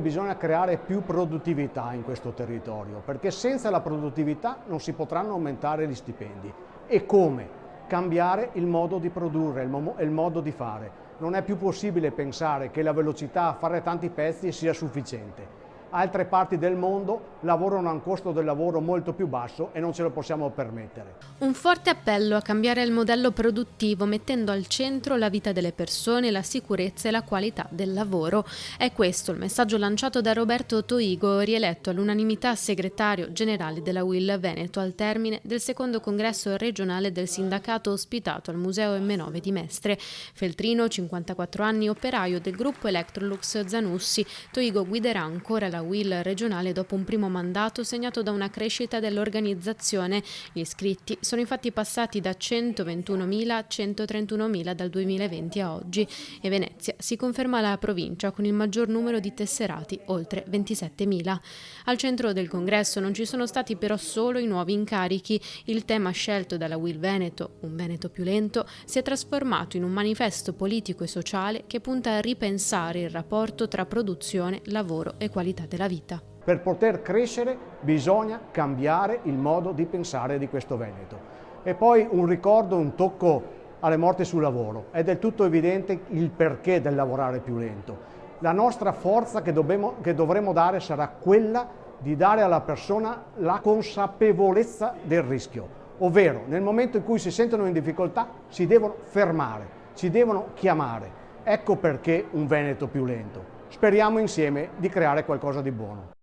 Bisogna creare più produttività in questo territorio, perché senza la produttività non si potranno aumentare gli stipendi. E come? Cambiare il modo di produrre, il modo di fare. Non è più possibile pensare che la velocità a fare tanti pezzi sia sufficiente. Altre parti del mondo lavorano a un costo del lavoro molto più basso e non ce lo possiamo permettere. Un forte appello a cambiare il modello produttivo mettendo al centro la vita delle persone, la sicurezza e la qualità del lavoro. È questo il messaggio lanciato da Roberto Toigo, rieletto all'unanimità segretario generale della UIL Veneto al termine del secondo congresso regionale del sindacato ospitato al Museo M9 di Mestre. Feltrino, 54 anni, operaio del gruppo Electrolux Zanussi, Toigo guiderà ancora la UIL regionale dopo un primo mandato segnato da una crescita dell'organizzazione. Gli iscritti sono infatti passati da 121.000 a 131.000 dal 2020 a oggi e Venezia si conferma la provincia con il maggior numero di tesserati, oltre 27.000. Al centro del congresso non ci sono stati però solo i nuovi incarichi. Il tema scelto dalla UIL Veneto, un Veneto più lento, si è trasformato in un manifesto politico e sociale che punta a ripensare il rapporto tra produzione, lavoro e qualità della vita. Per poter crescere bisogna cambiare il modo di pensare di questo Veneto. E poi un ricordo, un tocco alle morti sul lavoro. È del tutto evidente il perché del lavorare più lento. La nostra forza che dovremo dare sarà quella di dare alla persona la consapevolezza del rischio. Ovvero, nel momento in cui si sentono in difficoltà, si devono fermare, si devono chiamare. Ecco perché un Veneto più lento. Speriamo insieme di creare qualcosa di buono.